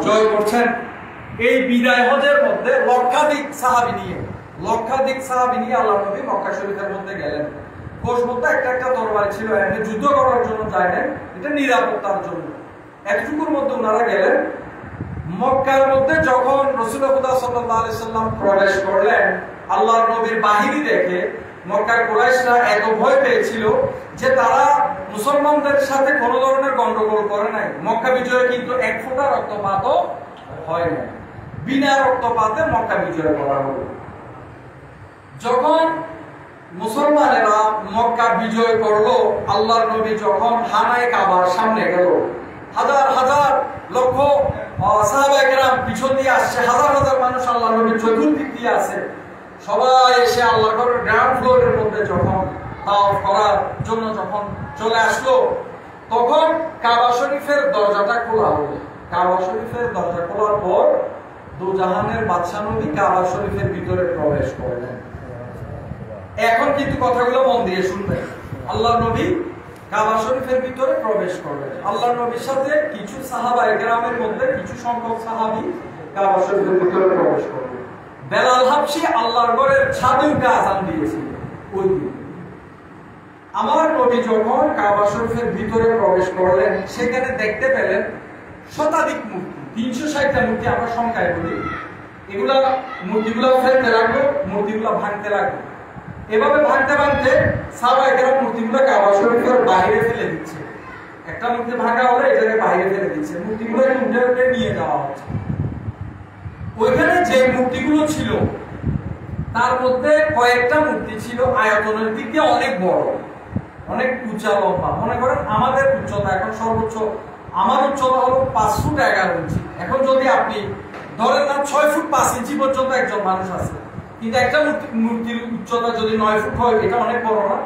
জয় করছেন। এই বিদায় হজের মধ্যে লক্ষাধিক সাহাবী নিয়ে আল্লাহ নবী মক্কা শরীফের মধ্যে গেলেন। কোষ মধ্যে একটা একটা তরবারি ছিল, এখানে যুদ্ধ করার জন্য যায় না, এটা নিরাপত্তার জন্য। এতটুকুর মধ্যে ওনারা গেলেন। মক্কার মধ্যে যখন রাসূলুল্লাহ সাল্লাল্লাহু আলাইহি সাল্লাম প্রবেশ করলেন, আল্লাহর নবীর বাহিনী দেখে মক্কার কুরাইশরা এত ভয় পেয়েছিল যে তারা মুসলমানদের সাথে কোনো ধরনের গন্ডগোল করে নাই। মক্কা বিজয়ে কিন্তু এক ফোঁটা রক্তপাতও হয় নাই, বিনা রক্তপাতে মক্কা বিজয় করা হলো। যখন মুসলমানেরা মক্কা বিজয় করলো, আল্লাহর নবী যখন হানায়ে কাবার সামনে গেল, হাজার হাজার লক্ষ সাহাবায়ে কেরাম পিছন দিয়ে আসছে, হাজার হাজার মানুষ আল্লাহর নবীর চতুর্দিক দিয়ে আছে। সবাই এসে আল্লাহর ঘরের গ্রাউন্ড ফ্লোরের মধ্যে যখন তাওয়াফ করার জন্য যখন চলে আসলো, তখন কাবা শরীফের দরজাটা খোলা হলো। কাবা শরীফের দরজা খোলার পর দুজাহানের বাদশা নবী কাবা শরীফের ভিতরে প্রবেশ করলেন। এখন কিন্তু কথাগুলো মন দিয়ে শুনবেন। আল্লাহর নবী কাবা শরীফের ভিতরে প্রবেশ করলেন। আল্লাহর নবীর সাথে কিছু সাহাবায়ে কেরামের মধ্যে কিছু সংখ্যক সাহাবী কাবা শরীফের ভিতরে প্রবেশ করলেন। বেলাল হাবশী আল্লাহর ঘরের ছাদে উঠে আযান দিয়েছিল ওই দিন। আমার নবী যখন কাবা শরীফের ভিতরে প্রবেশ করলেন, সেখানে দেখতে পেলেন শতাধিক মূর্তি, 360টা মূর্তি আমরা সংখ্যায় বলি। এগুলা মূর্তিগুলো ফেলতে লাগলো, মূর্তিগুলো ভাঙতে লাগলো। এভাবে ভাঙতে ভাঙতে সাহাবায়ে কেরাম মূর্তিগুলো কাবা শরীফের বাইরে ফেলে দিচ্ছে। একটা মূর্তি ভাঙা হলে এটাকে বাইরে ফেলে দিচ্ছে, মূর্তিগুলো উঠে উঠে নিয়ে যাওয়া হচ্ছে। ওইখানে যে মূর্তিগুলো ছিল তার মধ্যে কয়েকটা মূর্তি ছিল আয়তনের দিক দিয়ে অনেক বড়, অনেক উঁচা লম্বা। মনে করেন আমাদের উচ্চতা এখন সর্বোচ্চ, আমার উচ্চতা হলো 5 ফুট 11 ইঞ্চি। এখন যদি আপনি ধরেন না 6 ফুট 5 ইঞ্চি পর্যন্ত একজন মানুষ আছে, কিন্তু একটা মূর্তির উচ্চতা যদি 9 ফুট হয়, এটা অনেক বড় না?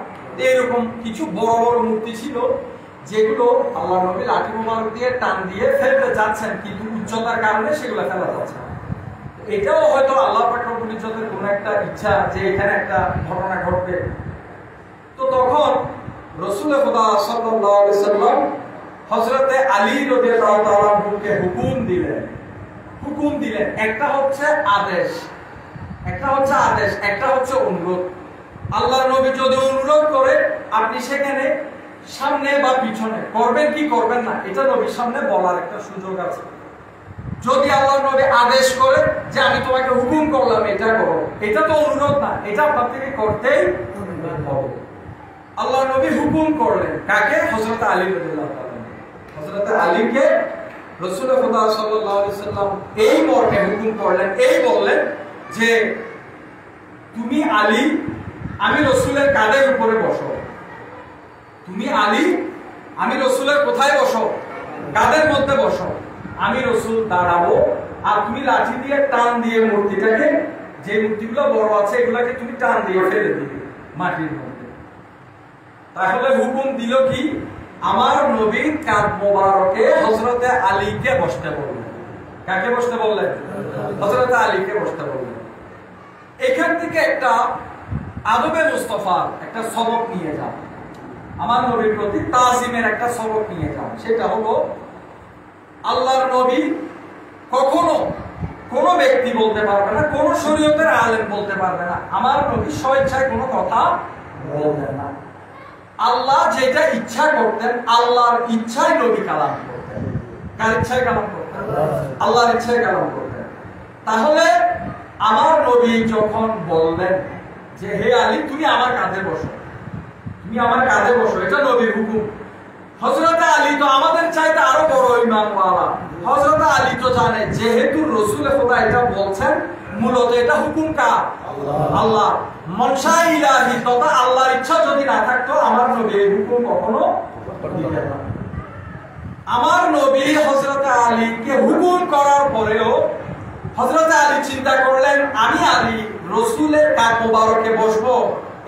এইরকম কিছু বড় বড় মূর্তি ছিল যেগুলো আল্লাহর নবী লাঠি মোবারক দিয়ে টান দিয়ে ফেলতে যাচ্ছেন, কিন্তু উচ্চতার কারণে সেগুলো ফেলা যাচ্ছে না। এটাও হয়তো আল্লাহ পাক রব্বুল ইজ্জতের কোনো একটা ইচ্ছা যে এখানে একটা ঘটনা ঘটবে। তো তখন রাসূলুল্লাহ সাল্লাল্লাহু আলাইহি সাল্লাম হযরতে আলী রাদিয়াল্লাহু তাআলা আনহুকে হুকুম দিলেন। একটা হচ্ছে আদেশ, একটা হচ্ছে অনুরোধ। আল্লাহর নবী যদি অনুরোধ করে, আপনি সেখানে সামনে বা পিছনে করবেন কি করবেন না, এটা নবীর সামনে বলার একটা সুযোগ আছে। যদি আল্লাহর নবী আদেশ করে যে আমি তোমাকে হুকুম করলাম এটা করো, এটা তো অনুরোধ না, এটা আপনার থেকে করতেই হবে। আল্লাহর নবী হুকুম করলেন কাকে? হযরত আলী রাদিয়াল্লাহু তাআলা। হযরত আলীকে রাসূলুল্লাহ সাল্লাল্লাহু আলাইহি সাল্লাম এই মর্মে হুকুম করলেন, এই বললেন যে তুমি আলী, আমি রাসূলের কাঁধের উপরে বসো। তুমি আলী, আমি রাসূলের কোথায় বসো? কাঁধের মধ্যে বসো। আমি রাসূল দাঁড়াবো, আর তুমি লাঠি দিয়ে টান দিয়ে মূর্তিটাকে, যে মূর্তিগুলো বড় আছে এগুলাকে তুমি টান দিয়ে ফেলে দিবে মাটির মধ্যে। তাহলে হুকুম দিল কি? আমার নবীর কাঁধ মোবারকে হযরতে আলীকে বসতে বললেন। কাকে বসতে বললেন? হযরতে আলীকে বসতে বললেন। এখান থেকে একটা আদবে মুস্তাফার একটা সবক নিয়ে যান, আমার নবীর প্রতি তাজিমের একটা সবক নিয়ে যান। সেটা হলো, আল্লাহর নবী কখনো কোনো ব্যক্তি বলতে পারবে না, কোন শরীয়তের আলেম বলতে পারবে না আমার নবী স্বেচ্ছায় কোনো কথা বলতেন না। আল্লাহ যেটা ইচ্ছা করতেন, আল্লাহর ইচ্ছায় নবী কালাম করতেন। কার ইচ্ছায় কালাম করতেন? আল্লাহর ইচ্ছায় কালাম করতেন। তাহলে আমার নবী যখন বললেন যে হে আলী, তুমি আমার কাঁধে বসো, এটা নবীর হুকুম। হযরত আলী তো আমাদের চাইতে আরো বড় ঈমানওয়ালা। হযরত আলী তো জানে যেহেতু রাসূল খোদা এটা বলছেন, মূলত এটা হুকুম কার? আল্লাহ। মনসা ইলাহি, তথা আল্লাহর ইচ্ছা যদি না থাকতো আমার নবী এই হুকুম কখনো দিতেন না। আমার নবী হযরত আলীকে হুকুম করার পরেও হযরত আলী চিন্তা করলেন, আমি আলী রাসূলের কাঁধ মোবারকে বসবো,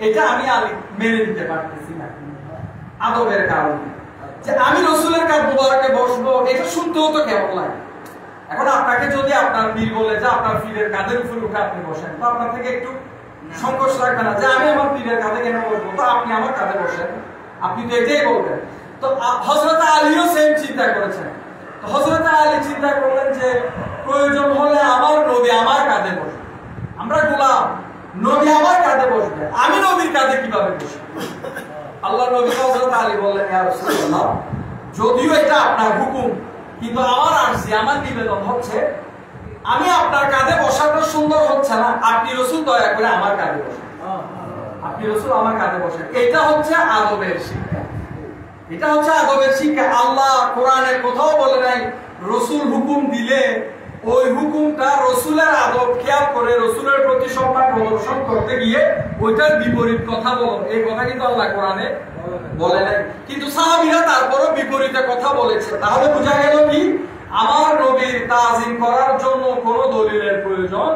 এটা আমি আলী মেনে নিতে পারতেছি না আদবের কারণে। যে আমি রাসূলের কাঁধ মোবারকে বসবো, এটা শুনতেও তো কেমন লাগে। এখন আপনাকে যদি আপনার পীর বলে যে আপনার পীরের কাঁধের উপর উঠে আপনি বসেন, তো আপনার থেকে একটু সংকোচ লাগবে না যে আমি আমার পীরের কাঁধে কেন বসবো, তো আপনি আমার কাঁধে বসেন, আপনি তো এটাই বলবেন। তো হযরত আলীও সেম চিন্তা করেছেন। তো হযরত আলী চিন্তা করলেন কাঁধে কিভাবে বসে? আল্লাহ নবী হযরত আলী বললেন, ইয়া রাসূলুল্লাহ, যদিও এটা আপনার হুকুম, কিন্তু আমার আরজি, আমার নিবেদন হচ্ছে, আমি আপনার কাঁধে বসাটা সুন্দর হচ্ছে না, আপনি রাসূল দয়া করে আমার কাঁধে বসেন, আপনি রাসূল আমার কাঁধে বসেন। এটা হচ্ছে আদবের শিক্ষা, এটা হচ্ছে আদবের শিক্ষা। আল্লাহ কোরআনে কোথাও বলে নাই রাসূল হুকুম দিলে ওই হুকুমটা রাসূলের আদব খেয়াল করে রাসূলের প্রতি সম্মান প্রদর্শন করতে গিয়ে ওইটার বিপরীত কথা বলো, এই কথা কিন্তু আল্লাহ কোরআনে বলে নাই। কিন্তু সাহাবীরা তারপরও বিপরীতে কথা বলেছে। তাহলে বোঝা গেল কি, আমার নবীর তাজিম করার জন্য কোনো দলিলের প্রয়োজন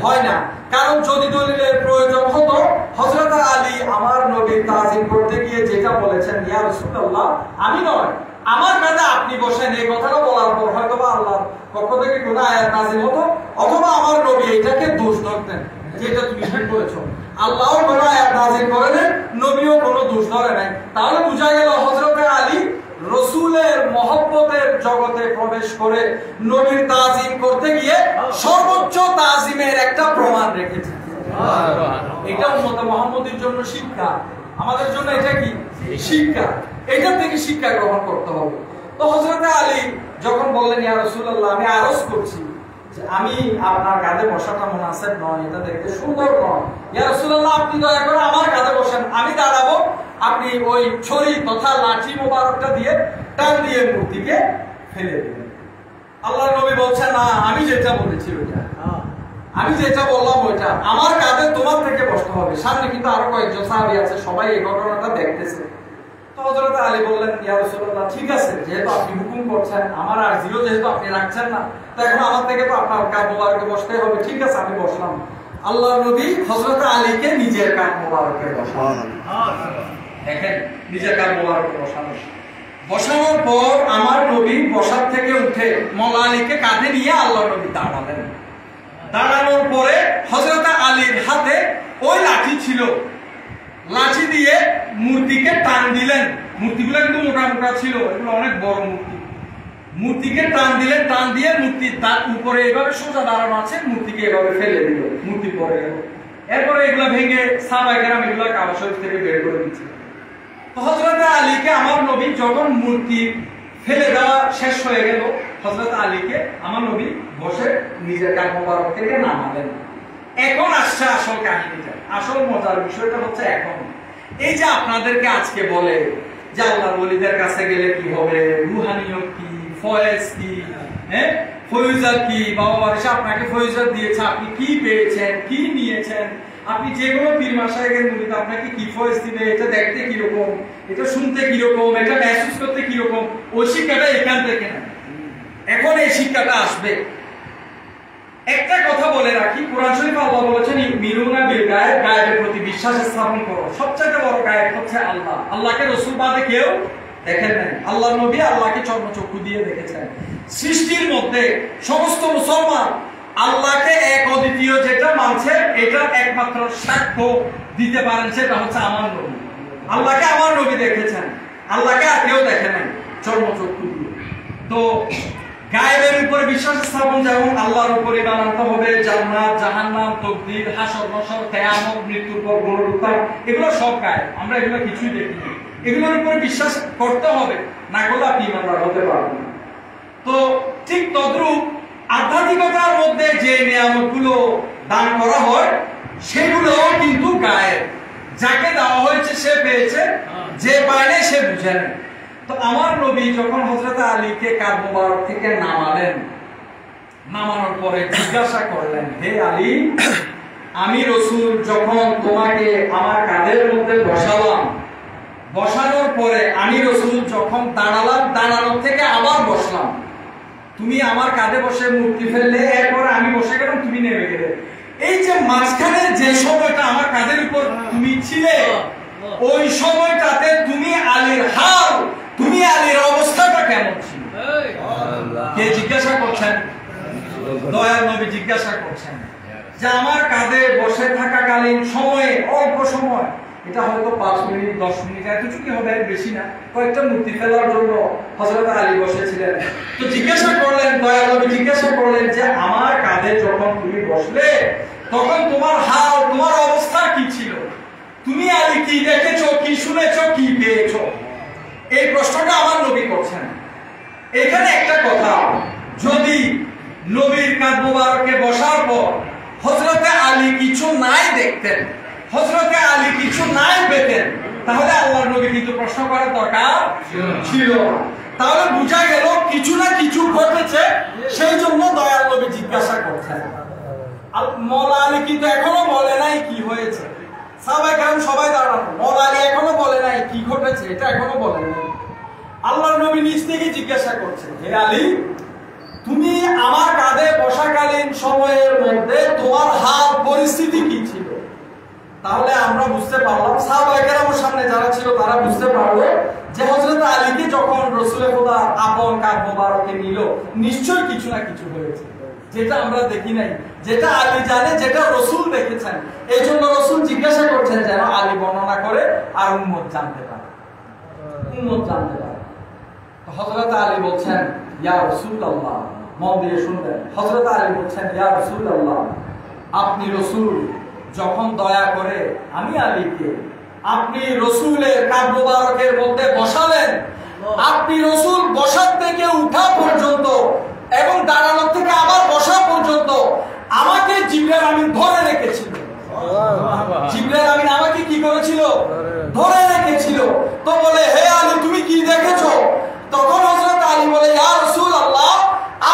হয় না। কারণ যদি দলিলের প্রয়োজন হতো, হযরত আলী আমার নবীর তাজিম করতে গিয়ে যেটা বলেছেন, ইয়া রাসূলুল্লাহ, আমি নয়, আমার কাঁধে আপনি বসেন, এই কথাটা বলার পর হয়তো বা আল্লাহর পক্ষ থেকে কোনো আয়াত নাযিল হতো, অথবা আমার নবী এটাকে দোষ ধরতেন যেটা তুমি ঠিক করেছো। আল্লাহও কোনো আয়াত নাযিল করেন, নবীও কোনো দোষ ধরে নাই। তাহলে বোঝা গেল হযরত আলী রাসূলের মহব্বতের জগতে প্রবেশ করে নবীর তাজিম করতে গিয়ে সর্বোচ্চ তাজিমের একটা প্রমাণ রেখেছেন। এটা উম্মত মুহাম্মদের জন্য শিক্ষা, আমাদের জন্য এটা কি শিক্ষা, এটা থেকে শিক্ষা গ্রহণ করতে হবে। তো হযরত আলী যখন বললেন, ইয়া রাসূলুল্লাহ, আমি আরজ করছি যে আমি আপনার কাঁধে বসাটা মুনাসিব নয়, এটা দেখতে সুন্দর নয়, ইয়া রাসূলুল্লাহ, আপনি দয়া করে আমার কাঁধে বসেন, আমি দাঁড়াবো, আপনি ওই ছড়ি তথা লাঠি মোবারকটা দিয়ে টান দিয়ে মূর্তিকে ফেলে দিবেন। আল্লাহর নবী বলছেন, না, আমি যেটা বলেছি ওইটা, আমি যেটা বললাম ওইটা, আমার কাঁধে তোমার থেকে বসতে হবে। সামনে কিন্তু আরো কয়েকজন সাহাবী আছে, সবাই এই ঘটনাটা দেখতেছে। তো হযরত আলী বললেন, ইয়া রাসূলুল্লাহ, ঠিক আছে, যেহেতু আপনি হুকুম করছেন, আমার আরজিও যেহেতু আপনি রাখছেন না, তো এখন আমার থেকে তো আপনার কাঁধ মোবারকে বসতে হবে। ঠিক আছে, আমি বসলাম। আল্লাহর নবী হযরত আলীকে নিজের কাঁধ মোবারকে বসালেন। দেখেন, নিজের কাঁধ মোবারকে বসানো, বসানোর পর আমার নবী বসার থেকে উঠে মওলা আলীকে কাঁধে নিয়ে আল্লাহর নবী দাঁড়ালেন। দাঁড়ানোর পরে হযরত আলীর হাতে ওই লাঠি ছিল, লাঠি দিয়ে মূর্তিকে টান দিলেন। মূর্তিগুলো কিন্তু মোটা মোটা ছিল, এগুলো অনেক বড় মূর্তি। মূর্তিকে টান দিলেন, টান দিয়ে মূর্তি তার উপরে এভাবে সোজা দাঁড়ানো আছে, মূর্তিকে এভাবে ফেলে দিল, মূর্তি পড়ে গেল। এরপরে এগুলা ভেঙে সাহাবায়ে কেরাম এগুলা কাবা শরীফ থেকে বের করে দিচ্ছে। তো হযরত আলীকে আমার নবী যখন মূর্তি ফেলে দেওয়া শেষ হয়ে গেল, হযরত আলীকে আমার নবী বসে নিজের কাঁধ মোবারক থেকে নামালেন। এখন আসছে আসল কাহিনীটা, আসল মজার বিষয়টা হচ্ছে, এখন এই যে আপনাদেরকে আজকে বলে যে আল্লাহর ওলিদের কাছে গেলে কি হবে, রুহানিয়ত কি, ফয়েজ কি, হ্যাঁ, ফয়ুজাত কি, বাবা বারিশা আপনাকে ফয়ুজাত দিয়েছে, আপনি কি পেয়েছেন, কি নিয়েছেন, আপনি যে কোনো পীর মাশায়েখের মুরিদ আপনাকে কি ফয়েজ দিবে, এটা দেখতে কি রকম, এটা শুনতে কি রকম, এটা মেহসুস করতে কি রকম, ওই শিক্ষাটা এখান থেকে না। এখন এই শিক্ষাটা আসবে। একটা কথা বলে রাখি, কোরআন শরীফে আল্লাহ বলেছেন, ইউমিনুনা বিল গায়ব, গায়বের প্রতি বিশ্বাস স্থাপন করো। সবচেয়ে বড় গায়ব হচ্ছে আল্লাহ। আল্লাহকে রাসূল বাদে কেউ দেখেন নাই। আল্লাহর নবী আল্লাহকে চর্মচক্ষু দিয়ে দেখেছেন। সৃষ্টির মধ্যে সমস্ত মুসলমান আল্লাহকে এক অদ্বিতীয় যেটা মানছে, এটা একমাত্র সাক্ষ্য দিতে পারেন, সেটা হচ্ছে আমার নবী। আল্লাহকে আমার নবী দেখেছেন, আল্লাহকে আর কেউ দেখে নাই চর্মচক্ষু দিয়ে। তো গায়েবের উপরে বিশ্বাস স্থাপন যেমন আল্লাহর উপরে মানতে হবে, জান্নাত, জাহান্নাম, তাকদীর, হাসর নাসর, কিয়ামত, মৃত্যুর পর পুনরুত্থান, এগুলো সব গায়েব, আমরা এগুলো কিছুই দেখি না। এগুলোর উপরে বিশ্বাস করতে হবে, না করলে আপনি ইমানদার হতে পারবেন না। তো ঠিক তদ্রূপ আধ্যাত্মিকতার মধ্যে যে নিয়ামতগুলো দান করা হয়, সেগুলো কিন্তু গায়েব। যাকে দেওয়া হয়েছে সে পেয়েছে, যে পায়নি সে বুঝে নেয়। তো আমার নবী যখন হযরত আলীকে কাঁধ মোবারক থেকে নামালেন, নামানোর পরে জিজ্ঞাসা করলেন, হে আলী, আমি রাসূল যখন তোমাকে আমার কাঁধের মধ্যে বসালাম, বসানোর পরে আমি রাসূল যখন দাঁড়ালাম, দাঁড়ানোর থেকে আবার বসলাম, তুমি আমার কাঁধে বসে মূর্তি ফেললে, এরপর আমি বসে গেলাম, তুমি নেমে গেলে। এই যে মাঝখানে যে সময়টা আমার কাঁধের উপর তুমি ছিলে, ওই সময়টাতে তুমি আলীর হাল, তুমি আলীর অবস্থাটা কেমন ছিল? কে জিজ্ঞাসা করছেন? দয়াল নবী জিজ্ঞাসা করছেন যে আমার কাঁধে বসে থাকাকালীন সময়ে, অল্প সময়, এটা হয়তো 5 মিনিট 10 মিনিট এতটুকু হবে, বেশি না, কয়েকটা মূর্তি ফেলার জন্য হযরত আলী বসেছিলেন। তো জিজ্ঞাসা করলেন, দয়াল নবী জিজ্ঞাসা করলেন যে আমার কাঁধে যখন তুমি বসলে, তখন তোমার হাল, তোমার অবস্থা কি ছিল? তুমি আলী কি দেখেছো, কি শুনেছো, কি পেয়েছো? এই প্রশ্নটা আমার নবী করছেন। এখানে একটা কথা, যদি নবীর কাঁধ মোবারকে বসার পর হযরতে আলী কিছু নাই দেখতেন, হযরতে আলী কিছু নাই পেতেন, তাহলে আল্লাহর নবী কিন্তু প্রশ্ন করার দরকার ছিল। তাহলে বোঝা গেল কিছু না কিছু ঘটেছে, সেই জন্য দয়াল নবী জিজ্ঞাসা করছেন। মওলা আলী কিন্তু এখনো বলে নাই কি হয়েছে। সাহাবায়ে কেরাম সবাই দাঁড়ানো, মওলা আলী এখনো বলে নাই কি ঘটেছে, এটা এখনো বলে নাই। আল্লাহর নবী নিজ থেকে জিজ্ঞাসা করছেন, হে আলী, তুমি আমার কাঁধে বসাকালীন সময়ের মধ্যে তোমার হাল পরিস্থিতি কি ছিল? তাহলে আমরা বুঝতে পারলাম, সাহাবায়ে কেরামের সামনে যারা ছিল তারা বুঝতে পারলো যে হযরত আলীকে যখন রাসূলে খোদা আপন কাঁধ মোবারকে নিল, নিশ্চয়ই কিছু না কিছু হয়েছে, যেটা আমরা দেখি নাই, যেটা আলী জানে, যেটা রাসূল দেখেছেন। এই জন্য রাসূল জিজ্ঞাসা করছেন যেন আলী বর্ণনা করে আর উম্মত জানতে পারে, উম্মত জানতে পারে। হযরত আলী বলছেন, ইয়া রাসূলুল্লাহ, মন দিয়ে শুনবেন। হযরত আলী বলছেন, ইয়া রাসূলুল্লাহ, আপনি রাসূল, যখন দয়া করে আমি আলীকে আপনি রাসূলের কাঁধ মোবারকের মধ্যে বসালেন, আপনি রাসূল বসার থেকে উঠা পর্যন্ত এবং দাঁড়ানো থেকে আবার বসা পর্যন্ত আমাকে জিবরাইল আমিন ধরে রেখেছিল। জিবরাইল আমিন আমাকে কি করেছিল? ধরে রেখেছিল। তো বলে, হে আলী, তুমি কি দেখেছো? তখন হযরত আলী বলে, ইয়া রাসূলুল্লাহ,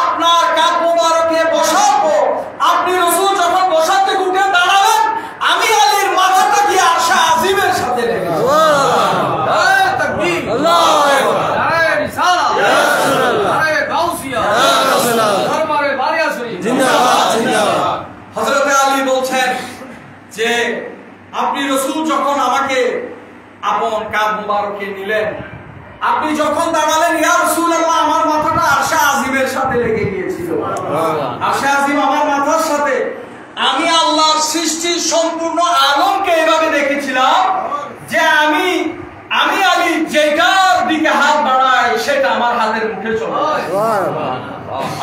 আপনার কাঁধ মোবারকে বসার পর আপনি রাসূল যখন বসার থেকে উঠে দাঁড়ালেন, আমি আলীর মাথাটা কি আরশে আজিমের সাথে লেগে গেল। নারে তাকবীর, আল্লাহু আকবার, নারে রিসালাত, ইয়া রাসূলুল্লাহ, নারে গাউসিয়া, ইয়া রাসূলুল্লাহ, দরবারে বারিয়া শরীফ, জিন্দাবাদ, জিন্দাবাদ। হযরত আলী বলছেন যে আপনি রাসূল যখন আমাকে আপন কাঁধ মোবারকে নিলেন, আপনি যখন দাঁড়ালেন, ইয়া রাসূলুল্লাহ, আমার মাথাটা আরশে আজিমের সাথে লেগে গিয়েছিল। আরশে আজিম আমার মাথার সাথে। আমি আল্লাহর সৃষ্টির সম্পূর্ণ আলমকে এভাবে দেখেছিলাম যে আমি আলী যেটার দিকে হাত বাড়াই সেটা আমার হাতের মুখে চলে যায়।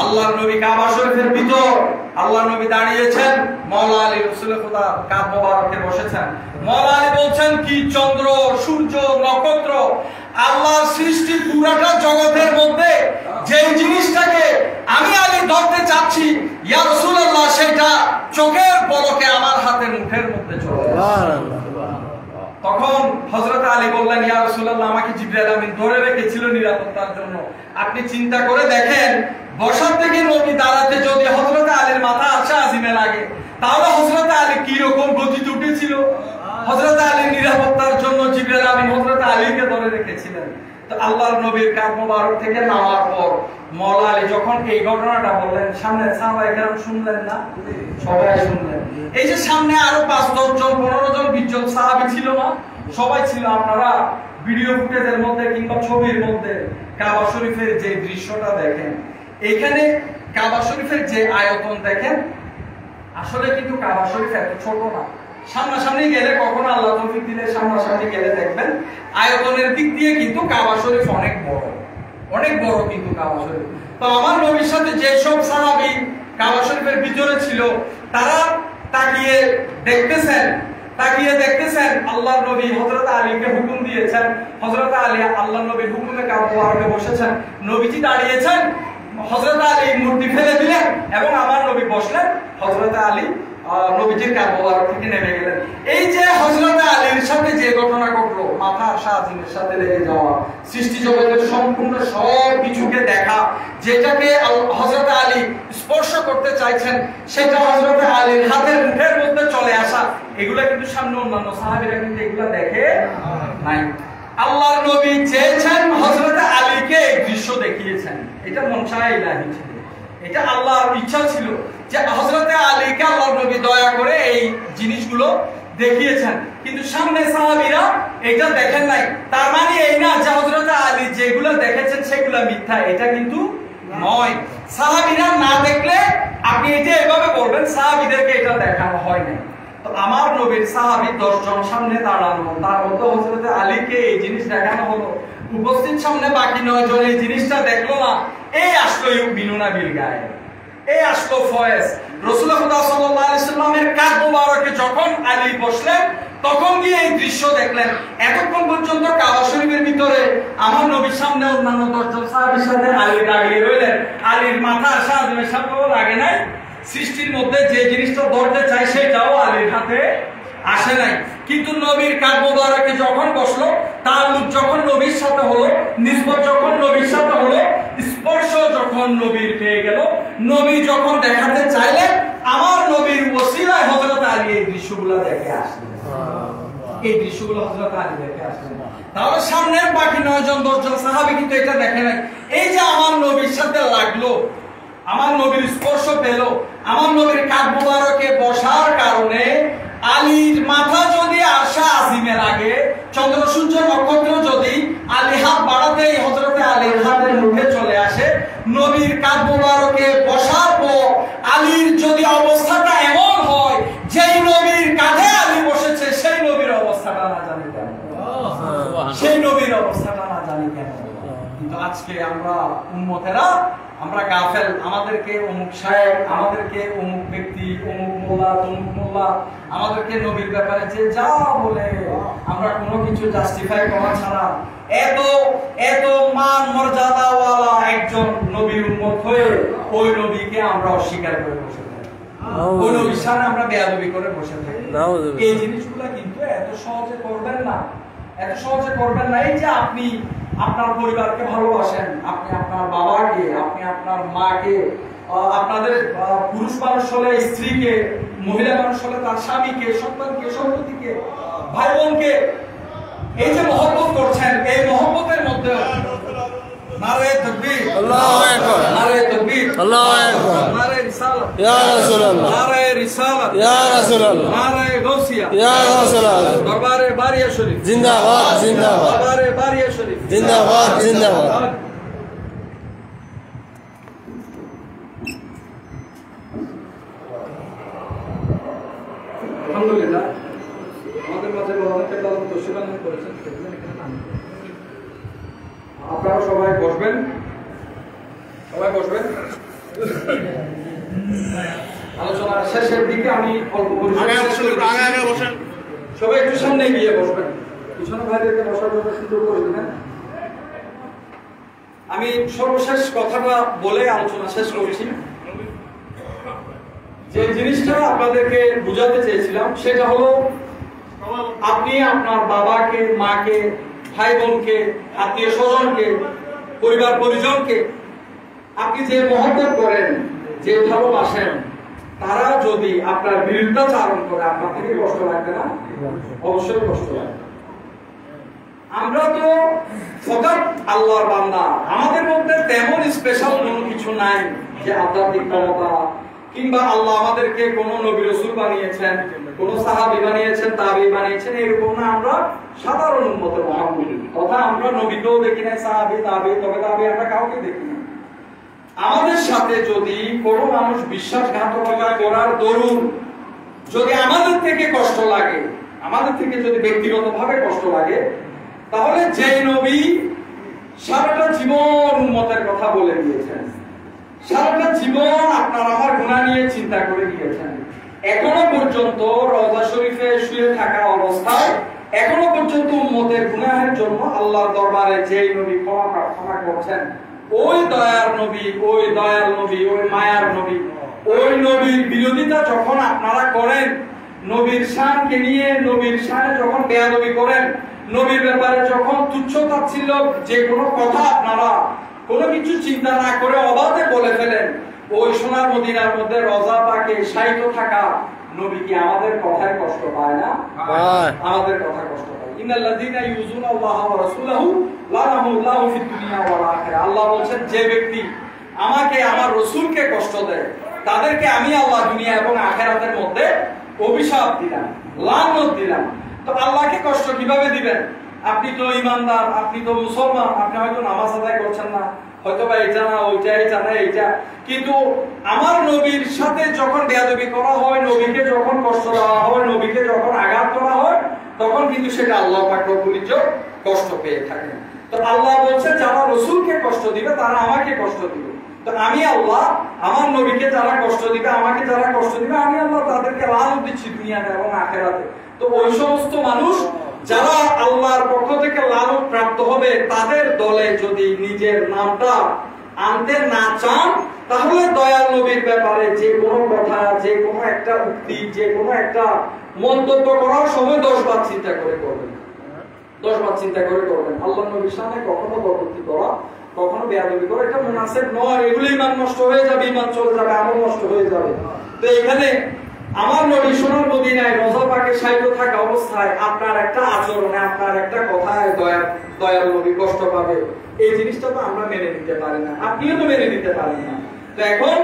আল্লাহর নবী কাবা শরীফের ভিতর, আল্লাহর নবী দাঁড়িয়েছেন, মওলা আলী রাসূলে খোদা কাঁধ মোবারকে বসেছেন। মওলা আলী বলছেন, কি চন্দ্র, সূর্য, নক্ষত্র, আল্লাহর সৃষ্টি পুরাটা জগতের মধ্যে যে জিনিসটাকে আমি আলী ধরতে চাচ্ছি, ইয়া রাসূলুল্লাহ, সেটা চোখের পলকে আমার হাতের মুখের মধ্যে চলে যায়। তখন হযরত আলী বললেন, ইয়া রাসূলুল্লাহ, আমাকে জিবরাইল আমিন ধরে রেখেছিল নিরাপত্তার জন্য। আপনি চিন্তা করে দেখেন, বসার থেকে নবী দাঁড়াতে যদি হযরত আলীর মাথা আরশে আজিমে লাগে, তাহলে হযরত আলী কি রকম গতিতে উঠেছিল। হযরত আলীর নিরাপত্তার জন্য জিবরাইল আমিন হযরত আলীকে ধরে রেখেছিলেন। তো আল্লাহর নবীর কাঁধ মোবারক থেকে নামার পর মওলা আলী যখন এই ঘটনাটা বললেন, সামনে সাহাবায়ে কেরাম শুনলেন না? সবাই শুনলেন। এই যে সামনে আরো 5-10 জন 15 জন 20 জন সাহাবী ছিল না? সবাই ছিল। আপনারা ভিডিও ফুটেজের মধ্যে কিংবা ছবির মধ্যে কাবা শরীফের যে দৃশ্যটা দেখেন, এখানে কাবা শরীফের যে আয়তন দেখেন, আসলে কিন্তু কাবা শরীফ এত ছোট না। সামনাসামনি গেলে, কখনো আল্লাহ তৌফিক দিলে সামনাসামনি গেলে দেখবেন আয়তনের দিক দিয়ে কিন্তু কাবা শরীফ অনেক বড়, অনেক বড় কিন্তু কাবা শরীফ। তো আমার নবীর সাথে যে সব সাহাবী কাবা শরীফের ভিতরে ছিল, তারা তাকিয়ে দেখতেছেন আল্লাহর নবী হযরত আলীকে হুকুম দিয়েছেন। হযরত আলী আল্লাহর নবীর হুকুমে কাবা মোবারকে বসেছেন, নবীজি দাঁড়িয়েছেন, হযরত আলী মূর্তি ফেলে দিলেন এবং আমার নবী বসলেন। হযরত আলী নবীজির কাঁধ মোবারক থেকে নেমে গেলেন। এই যে হযরত আলীর সাথে যে ঘটনা ঘটলো, মাথা আরশে আজিমের সাথে লেগে যাওয়া, সৃষ্টি জগতের সম্পূর্ণ সব কিছুকে দেখা, যেটাকে হযরত আলী স্পর্শ করতে চাইছেন, সেটা হযরত আলীর হাতের মুঠের মধ্যে চলে আসা, এগুলা কিন্তু সামনে অন্যান্য সাহাবীরা কিন্তু এগুলা দেখে নাই। আল্লাহর নবী চেয়েছেন হযরত আলীকে এই দৃশ্য দেখিয়েছেন, এটা মনসায়ে ইলাহি ছিল, এটা আল্লাহর ইচ্ছা ছিল যে হযরত আলীকে আল্লাহর নবী দয়া করে এই জিনিসগুলো দেখিয়েছেন। কিন্তু সামনে সাহাবীরা এটা দেখেন নাই। তার মানে এই না যে হযরত আলী যেগুলো দেখেছেন সেগুলো মিথ্যা, এটা কিন্তু নয়। সাহাবীরা না দেখলে আপনি এটা এভাবে বলবেন সাহাবীদেরকে এটা দেখানো হয় না। তো আমার নবীর সাহাবী 10 জন সামনে দাঁড়ানো, তার মধ্যে হযরত আলীকে এই জিনিস দেখানো হলো। উপস্থিত সামনে বাকি 9 জন এই জিনিসটা দেখলো না। এই আসলো ইউমিনুনা বিল গায়ব, এই আসলো ফয়েজ। রাসূলুল্লাহ সাল্লাল্লাহু আলাইহি সাল্লামের কাঁধ মোবারকে যখন আলী বসলেন তখন গিয়ে এই দৃশ্য দেখলেন। এতক্ষণ পর্যন্ত কাবা শরীফের ভিতরে আমার নবীর সামনে অন্যান্য 10 জন সাহাবীর সাথে আলী দাঁড়িয়ে রইলেন। আলীর মাথা শাহজাহানের সামনেও লাগে নাই। সৃষ্টির মধ্যে যে জিনিসটা ধরতে চাই সেটাও আলীর হাতে আসে নাই। কিন্তু নবীর কাঁধ মোবারকে যখন বসলো, তাআল্লুক যখন নবীর সাথে হলো, নিসবত যখন নবীর সাথে হলো, স্পর্শ যখন নবীর পেয়ে গেল, নবী যখন দেখাতে চাইলেন, আমার নবীর ওসিলায় হযরত আলী এই দৃশ্যগুলো দেখে আসলেন। এই দৃশ্যগুলো হযরত আলী দেখে আসলেন। তাহলে সামনের বাকি 9 জন 10 জন সাহাবী কিন্তু এটা দেখে নাই। এই যে আমার নবীর সাথে লাগলো, আমার নবীর স্পর্শ পেল, আমার নবীর কাঁধ মোবারকে বসার কারণে আলীর মাথা যদি আরশে আজিমে লাগে, চন্দ্র সূর্য নক্ষত্র যদি আলী হাত বাড়াতেই হযরতে আলীর হাতের মুখে চলে আসে, নবীর কাঁধ মোবারকে বসার পর আলীর যদি অবস্থাটা এমন হয় যেই নবীর কাঁধে আলী বসেছে, সেই নবীর অবস্থাটা না জানি কেন, সেই নবীর অবস্থাটা না জানি কেন। কিন্তু আজকে আমরা উম্মতেরা আমরা গাফেল, আমাদেরকে অমুক সাহেব, আমাদেরকে অমুক ব্যক্তি, অমুক মোল্লা, তমুক মোল্লা আমাদেরকে নবীর ব্যাপারে যে যা বলে, আমরা কোনো কিছু জাস্টিফাই করা ছাড়া এত এত মান মর্যাদাওয়ালা একজন নবীর উম্মত হয়ে ওই নবীকে আমরা অস্বীকার করে বসে থাকি, ওই নবীর সামনে আমরা বেয়াদবি করে বসে থাকি। এই জিনিসগুলো কিন্তু এত সহজে করবেন না, এত সহজে করবেন না। এই যে আপনি আপনার পরিবারকে ভালোবাসেন, আপনি আপনার বাবাকে, আপনি আপনার মাকে, আপনাদের পুরুষ মানুষ হলে স্ত্রীকে, মহিলা মানুষ হলে তার স্বামীকে, সন্তানকে, সম্পত্তিকে, ভাই বোনকে, এই যে মহব্বত করছেন, এই মহব্বতের মধ্যে নারে তাকবীর, আল্লাহু আকবার, নারে তাকবীর, আল্লাহু আকবার, নারে রিসালাত, ইয়া রাসূলুল্লাহ, নারে রিসালাত, ইয়া রাসূলুল্লাহ, নারে গাউসিয়া, ইয়া রাসূলুল্লাহ, দরবারে বারিয়া শরীফ জিন্দাবাদ, জিন্দাবাদ, দরবারে বারিয়া শরীফ জিন্দাবাদ, জিন্দাবাদ। আলহামদুলিল্লাহ, আমাদের মাঝে বলাতে আল্লাহ তৌফিক দান করেছেন। আপনারা সবাই বসবেন, সবাই বসবেন। আলোচনার শেষের দিকে আমি অল্প বসেন, সবাই একটু সামনে গিয়ে বসবেন, পিছনে ভাইদেরকে বসার জন্য সুযোগ করে দেবেন। আমি সর্বশেষ কথাটা বলে আলোচনা শেষ করছি। যে জিনিসটা আপনাদেরকে বুঝাতে চেয়েছিলাম সেটা হলো, আপনি আপনার বাবাকে, মাকে, ভাই বোনকে, আত্মীয় স্বজনকে, পরিবার পরিজনকে আপনি যে মহব্বত করেন, যে ভালোবাসেন, তারা যদি আপনার বিরুদ্ধাচারণ করে, আপনার থেকে কষ্ট লাগবে না? অবশ্যই কষ্ট লাগবে। আমরা তো ফকত আল্লাহর বান্দা, আমাদের মধ্যে তেমন স্পেশাল কোনো কিছু নাই যে আধ্যাত্মিক ক্ষমতা, কিংবা আল্লাহ আমাদেরকে কোন নবী রাসূল বানিয়েছেন, কোন সাহাবী বানিয়েছেন, তাবেঈ বানিয়েছেন, এরকম না। আমরা সাধারণ উম্মতের মুহাম্মদী, তথা আমরা নবীকেও দেখি না, সাহাবী, তাবেঈ, তবে তাবেঈ আমরা কাউকে দেখি না। আমাদের সাথে যদি কোনো মানুষ বিশ্বাসঘাতকতা করার দরুন যদি আমাদের থেকে কষ্ট লাগে, আমাদের থেকে যদি ব্যক্তিগতভাবে কষ্ট লাগে, তাহলে যে নবী সারাটা জীবন উম্মতের কথা বলে দিয়েছেন, সারাটা জীবন আপনার আমার গুনাহ নিয়ে চিন্তা করে দিয়েছেন, এখনো পর্যন্ত রওজা শরীফে শুয়ে থাকা অবস্থায় এখনো পর্যন্ত উম্মতের গুনাহের জন্য আল্লাহর দরবারে যে নবী ক্ষমা প্রার্থনা করছেন, ওই দয়ার নবী, ওই দয়াল নবী, ওই মায়ার নবী, ওই নবীর বিরোধিতা যখন আপনারা করেন, নবীর শানকে নিয়ে নবীর শানে যখন বেয়াদবি করেন, নবীর ব্যাপারে যখন তুচ্ছ-তাচ্ছিল্য যে কোনো কথা আপনারা কোনো কিছু চিন্তা না করে অবাধে বলে ফেলেন, ওই সোনার মদিনার মধ্যে রওজা পাকে শায়িত থাকা নবী কি আমাদের কথায় কষ্ট পায় না? আমাদের কথা কষ্ট পায়। ইন্নাল্লাযীনা ইউযুনা আল্লাহ ওয়া রাসূলাহু লানাহুল্লাহু ফিদ দুনিয়া ওয়াল আখিরাহ। আল্লাহ বলেন, যে ব্যক্তি আমাকে, আমার রাসূলকে কষ্ট দেয়, তাদেরকে আমি আল্লাহ দুনিয়া এবং আখিরাতের মধ্যে অভিশাপ দিলাম, লানত দিলাম। তো আল্লাহকে কষ্ট কিভাবে দিবেন? আপনি তো ঈমানদার, আপনি তো মুসলমান, আপনি হয়তো নামাজ আদায় করছেন না, হয়তো বা এটা না ওইটা, এটা না এইটা, কিন্তু আমার নবীর সাথে যখন বেয়াদবি করা হয়, নবীকে যখন কষ্ট দেওয়া হয়, নবীকে যখন আঘাত করা হয়, তখন কিন্তু সেটা আল্লাহ পাক রব্বুল ইজ্জত কষ্ট পেয়ে থাকেন। তো আল্লাহ বলছে, যারা রাসূলকে কষ্ট দিবে তারা আমাকে কষ্ট দিবে। তো আমি আল্লাহ আমার নবীকে যারা কষ্ট দিবে, আমাকে যারা কষ্ট দিবে, আমি আল্লাহ তাদেরকে লানত দিচ্ছি দুনিয়াতে এবং আখিরাতে। তো ওই সমস্ত মানুষ যারা আল্লাহর পক্ষ থেকে লানত প্রাপ্ত হবে, তাদের দলে যদি নিজের নামটা আনতে না চান, তাহলে দয়াল নবীর ব্যাপারে যে কোনো কথা, যে কোনো একটা উক্তি, যে কোনো একটা মন্তব্য করার সময় 10 বার চিন্তা করে করবেন, 10 বার চিন্তা করে করবেন। আল্লাহ নবীর সামনে কখনো কটূক্তি করা, কখনো বেয়াদবি করা, এটা মুনাসিব নয়। এগুলো ইমান নষ্ট হয়ে যাবে, ইমান চলে যাবে, আমল নষ্ট হয়ে যাবে। তো এখানে আমার নবী সোনার মদিনায় রওজা পাকে শায়িত থাকা অবস্থায় আপনার একটা আচরণে, আপনার একটা কথায় দয়াল নবী কষ্ট পাবে, এই জিনিসটা তো আমরা মেনে নিতে পারি না, আপনিও তো মেনে নিতে পারেন না। তো এখন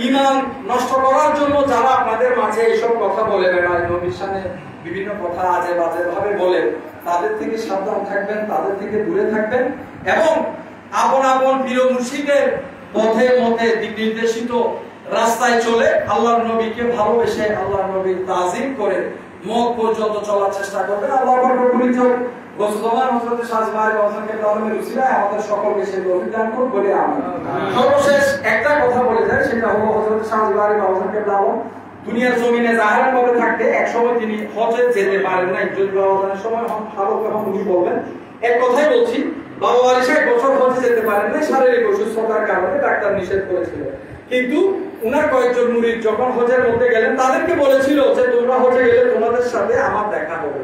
ঈমান নষ্ট করার জন্য যারা আপনাদের মাঝে এইসব কথা বলে বেড়ায়, নবীর সামনে বিভিন্ন কথা আজে বাজে ভাবে বলে, তাদের থেকে সাবধান থাকবেন, তাদের থেকে দূরে থাকবেন এবং আপন আপন প্রিয় মুর্শিদের পথে মতে দিক নির্দেশিত রাস্তায় চলে আল্লাহর নবীকে ভালোবেসে, আল্লাহর নবীর তাজিম করে মত পর্যন্ত চলার চেষ্টা করবেন। আল্লাহ পাকের পরিচয় গোসলমান হযরত শাহজালাল ওয়াসানকে তাআলামের উসিলায় আমাদের সকলকে সেই তৌফিক দান করুন বলে আমিন। সর্বশেষ একটা কথা বলে যায়, সেটা হলো হযরত শাহজালাল ওয়াসানকে তাআলাম দুনিয়ার জমিনে জাহেরান ভাবে থাকতে একসময় তিনি হজে যেতে পারেন নাই। যদি বাবাজানের সময় ভালো করে উনি বলবেন, এক কথাই বলছি, বাবা ওয়ারিশ 1 বছর হজে যেতে পারেন নাই, শারীরিক অসুস্থতার কারণে ডাক্তার নিষেধ করেছিল। কিন্তু উনার কয়েকজন মুরিদ যখন হজের মধ্যে গেলেন, তাদেরকে বলেছিল যে তোমরা হজে গেলে তোমাদের সাথে আমার দেখা হবে।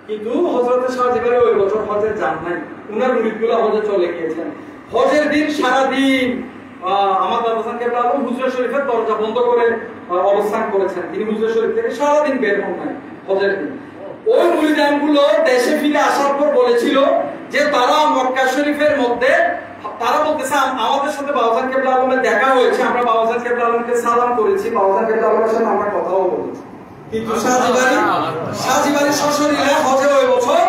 কিন্তু হযরত শাহজালাল ওই বছর হজে যান নাই, উনার মুরিদগুলো হজে চলে গিয়েছেন। হজের দিন সারা দিন আমার বাবাজান কেবলা আলম হুজরা শরীফের দরজা বন্ধ করে অবস্থান করেছেন। তিনি হুজরা শরীফ থেকে সারা দিন বের হন নাই হজের দিন। ওই মুরিদানগুলো দেশে ফিরে আসার পর বলেছিল যে তারা মক্কা শরীফের মধ্যে, তারা বলতেছে আমাদের সাথে বাবাজান কেবলা আলমের দেখা হয়েছে, আমরা বাবাজান কেবলা আলমকে সালাম করেছি, বাবাজান কেবলা আলমের সাথে আমরা কথাও বলেছি, কিন্তু শাহজিবাড়ি সশরীরে হজে ওই বছর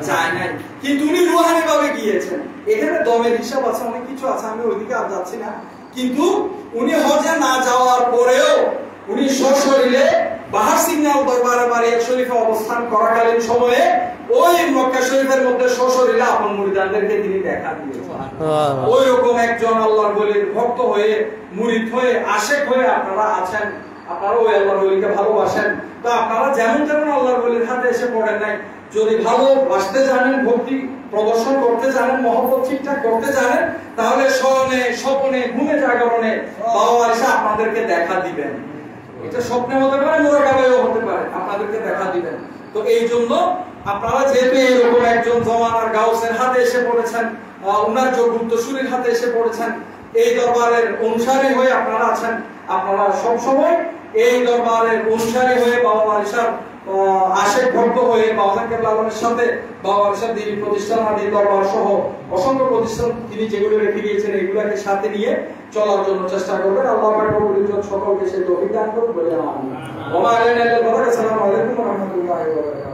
যায় নাই। কিন্তু উনি রুহানি ভাবে গিয়েছেন। এখানে দমের হিসাব আছে, অনেক কিছু আছে, আমি ওইদিকে আর যাচ্ছি না। কিন্তু উনি হজে না যাওয়ার পরেও উনি সশরীরে বাহার সিগন্যাল দরবারে বাড়িয়া শরীফে অবস্থান করাকালীন সময়ে ওই মক্কা শরীফের মধ্যে সশরীরে আপন মুরিদানদেরকে তিনি দেখা দিয়েছেন। ওই রকম একজন আল্লাহর ওলির ভক্ত হয়ে, মুরিদ হয়ে, আশেক হয়ে আপনারা আছেন, আপনারা ওই আল্লাহর ওলিকে ভালোবাসেন। তো আপনারা যেমন তেমন আল্লাহর ওলির হাতে এসে পড়েন নাই। যদি ভালোবাসতে জানেন, ভক্তি প্রদর্শন করতে জানেন, মহব্বত ঠিকঠাক করতে জানেন, তাহলে স্বয়নে, স্বপনে, ঘুমে, জাগরণে বাবা এসে আপনাদেরকে দেখা দিবেন। এটা স্বপ্নে হতে পারে, মোরাকাবায়ও হতে পারে, আপনাদেরকে দেখা দিবেন। তো এই জন্য আপনারা যেহেতু এরকম একজন জমানার গাউসের হাতে এসে পড়েছেন, উনার যোগ্যুত্তরসূরির হাতে এসে পড়েছেন, এই দরবারের অনুসারী হয়ে আপনারা আছেন, আপনারা সবসময় এই দরবারের অনুসারী হয়ে বাবা ওয়ারিশার আশেক ভক্ত হয়ে বাবাজান কেবলা আলমের সাথে বাবা ওয়ারিশার দিনী প্রতিষ্ঠান আদি দরবার সহ অসংখ্য প্রতিষ্ঠান তিনি যেগুলো রেখে গিয়েছেন, এগুলোকে সাথে নিয়ে চলার জন্য চেষ্টা করবেন। আল্লাহ পাক রব্বুল ইজ্জত সকলকে সেই তৌফিক দান করুন বলে আমিন। ওয়া আলাইকুম ওয়া রাহমাতুল্লাহি ওয়া বারাকাতুহু।